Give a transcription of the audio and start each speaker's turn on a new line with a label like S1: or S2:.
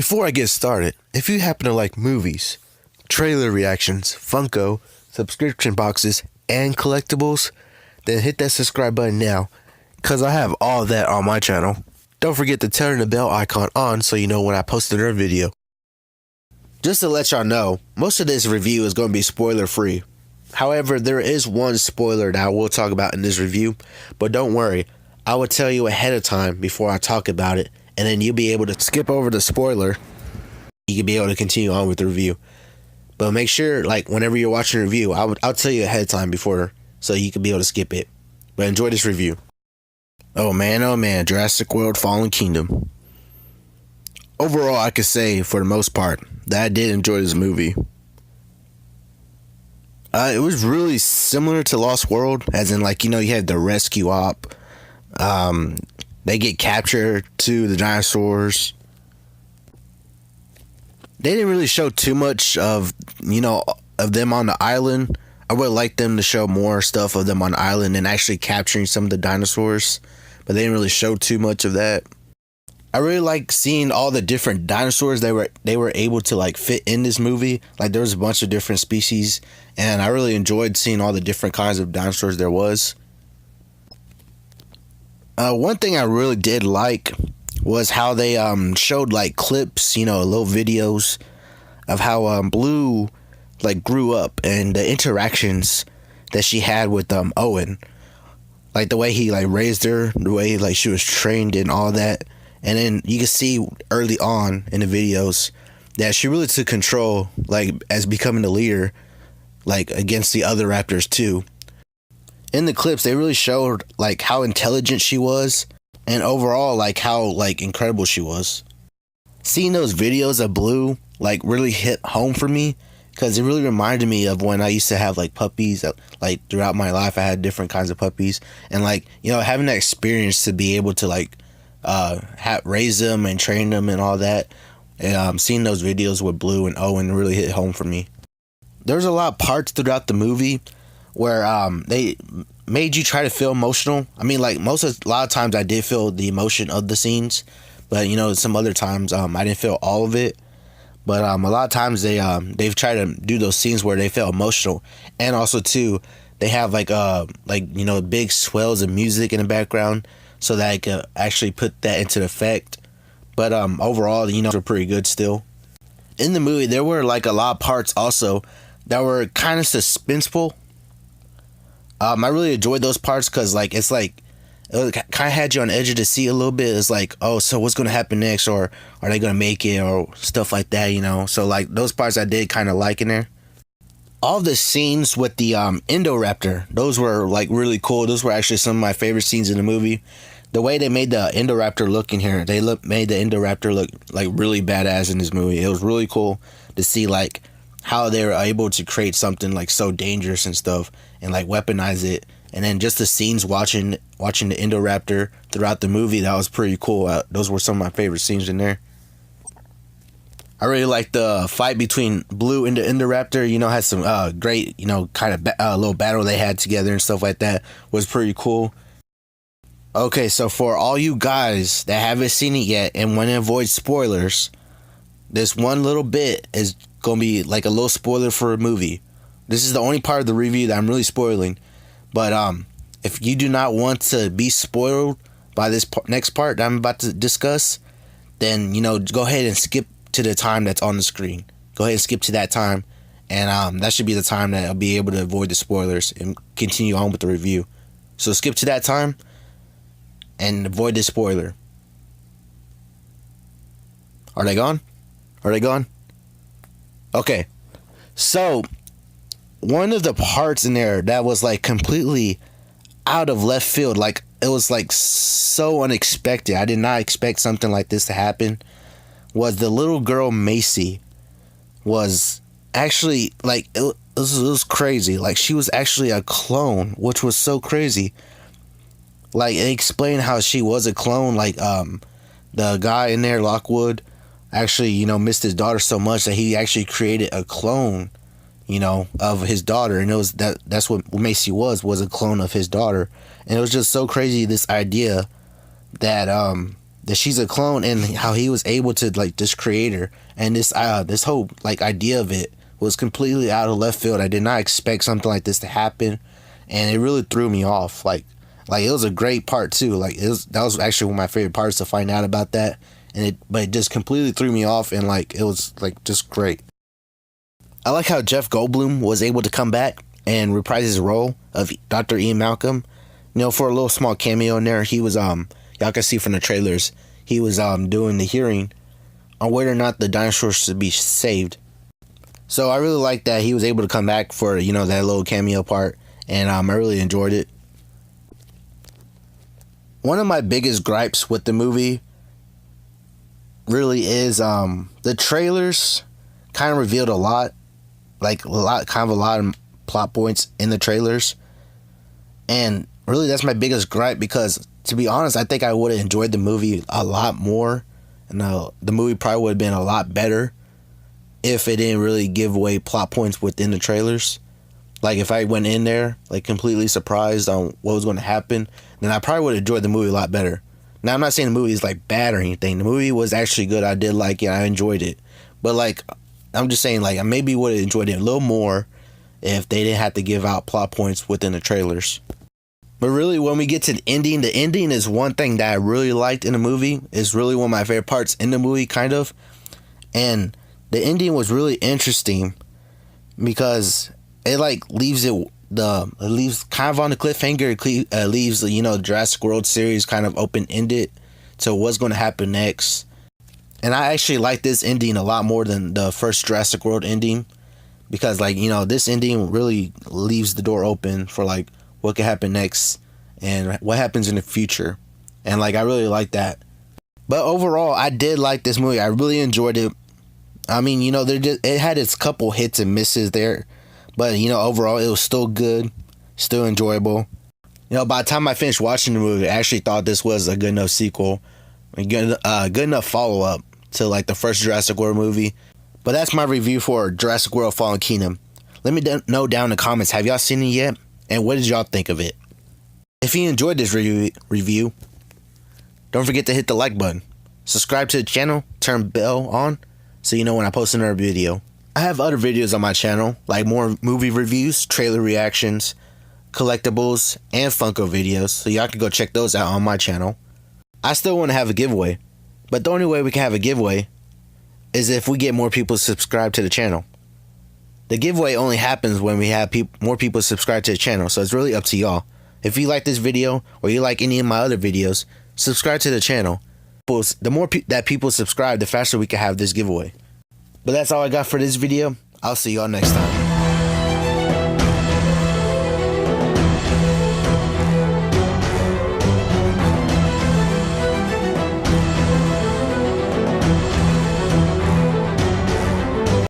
S1: Before I get started, if you happen to like movies, trailer reactions, Funko, subscription boxes, and collectibles, then hit that subscribe button now, cause I have all that on my channel. Don't forget to turn the bell icon on so you know when I post another video. Just to let y'all know, most of this review is going to be spoiler free. However, there is one spoiler that I will talk about in this review, but don't worry, I will tell you ahead of time before I talk about it, and then you'll be able to skip over the spoiler. You can be able to continue on with the review. But make sure, like, whenever you're watching a review, I'll tell you ahead of time before, so you can be able to skip it. But enjoy this review. Oh man, Jurassic World Fallen Kingdom. Overall, I could say, for the most part, that I did enjoy this movie. It was really similar to Lost World, as in, like, you had the rescue op. They get captured to the dinosaurs. They didn't really show too much of them on the island. I would like them to show more stuff of them on the island and actually capturing some of the dinosaurs, but they didn't really show too much of that. I really like seeing all the different dinosaurs they were able to like fit in this movie. Like, there was a bunch of different species, and I really enjoyed seeing all the different kinds of dinosaurs there was. One thing I really did like was how they showed like clips, little videos of how Blue like grew up and the interactions that she had with Owen, like the way he like raised her, the way like she was trained and all that. And then you can see early on in the videos that she really took control, like as becoming the leader, like against the other raptors too. In the clips, they really showed like how intelligent she was, and overall like how like incredible she was. Seeing those videos of Blue like really hit home for me, because it really reminded me of when I used to have like puppies. Like throughout my life, I had different kinds of puppies, and like having that experience to be able to like raise them and train them and all that. And seeing those videos with Blue and Owen really hit home for me. There's a lot of parts throughout the movie where they made you try to feel emotional. I mean, like a lot of times I did feel the emotion of the scenes, but some other times I didn't feel all of it. But a lot of times they've tried to do those scenes where they feel emotional, and also too they have like big swells of music in the background so that I could actually put that into effect. But overall, were pretty good still. In the movie, there were like a lot of parts also that were kind of suspenseful. I really enjoyed those parts because like it kind of had you on the edge of the seat a little bit. It's like, oh, so what's going to happen next, or are they going to make it, or stuff like that, So like those parts I did kind of like in there. All the scenes with the Indoraptor, those were like really cool. Those were actually some of my favorite scenes in the movie. The way they made the Indoraptor look in here, made the Indoraptor look like really badass in this movie. It was really cool to see like how they were able to create something like so dangerous and stuff, and like weaponize it. And then just the scenes watching the Indoraptor throughout the movie, that was pretty cool. Those were some of my favorite scenes in there. I really liked the fight between Blue and the Indoraptor. Had some great, kind of little battle they had together and stuff like that. Was pretty cool. Okay, so for all you guys that haven't seen it yet and want to avoid spoilers, this one little bit is going to be like a little spoiler for a movie. This is the only part of the review that I'm really spoiling. But if you do not want to be spoiled by this next part that I'm about to discuss, then go ahead and skip to the time that's on the screen. Go ahead and skip to that time, and that should be the time that I'll be able to avoid the spoilers and continue on with the review. So skip to that time and avoid the spoiler. Are they gone? Okay. So one of the parts in there that was like completely out of left field, like it was like so unexpected, I did not expect something like this to happen, was the little girl Macy was actually like, it was crazy. Like, she was actually a clone, which was so crazy. Like, it explained how she was a clone. Like, the guy in there, Lockwood, actually, missed his daughter so much that he actually created a clone, of his daughter. And it was that's what Macy was a clone of his daughter. And it was just so crazy, this idea that that she's a clone, and how he was able to like just create her, and this whole like idea of it was completely out of left field. I did not expect something like this to happen, and it really threw me off. Like it was a great part too. That was actually one of my favorite parts to find out about that, but it just completely threw me off, and like it was like just great. I like how Jeff Goldblum was able to come back and reprise his role of Dr. Ian Malcolm. You know, for a little small cameo in there, he was y'all can see from the trailers, he was doing the hearing on whether or not the dinosaurs should be saved. So I really like that he was able to come back for, you know, that little cameo part, and I really enjoyed it. One of my biggest gripes with the movie really is the trailers kind of revealed a lot of plot points in the trailers, and really that's my biggest gripe, because to be honest, I think I would have enjoyed the movie a lot more, and the movie probably would have been a lot better if it didn't really give away plot points within the trailers. Like if I went in there like completely surprised on what was going to happen, then I probably would have enjoyed the movie a lot better. Now, I'm not saying the movie is like bad or anything. The movie was actually good. I did like it. I enjoyed it. But like, I'm just saying, like, I maybe would have enjoyed it a little more if they didn't have to give out plot points within the trailers. But really, when we get to the ending is one thing that I really liked in the movie. It's really one of my favorite parts in the movie, kind of. And the ending was really interesting because it like leaves it leaves kind of on the cliffhanger. It leaves, you know, the Jurassic World series kind of open-ended to what's going to happen next. And I actually like this ending a lot more than the first Jurassic World ending, because like, you know, this ending really leaves the door open for like what could happen next and what happens in the future. And like, I really like that. But overall, I did like this movie. I really enjoyed it. I mean, you know, it had its couple hits and misses there, but you know, overall it was still good, still enjoyable. You know, by the time I finished watching the movie, I actually thought this was a good enough sequel, a good enough follow-up to like the first Jurassic World movie. But that's my review for Jurassic World Fallen Kingdom. Let me know down in the comments, have y'all seen it yet? And what did y'all think of it? If you enjoyed this review, don't forget to hit the like button. Subscribe to the channel, turn bell on, so you know when I post another video. I have other videos on my channel, like more movie reviews, trailer reactions, collectibles, and Funko videos, so y'all can go check those out on my channel. I still want to have a giveaway, but the only way we can have a giveaway is if we get more people subscribed to the channel. The giveaway only happens when we have more people subscribe to the channel, so it's really up to y'all. If you like this video, or you like any of my other videos, subscribe to the channel. The more that people subscribe, the faster we can have this giveaway. But that's all I got for this video. I'll see y'all next time.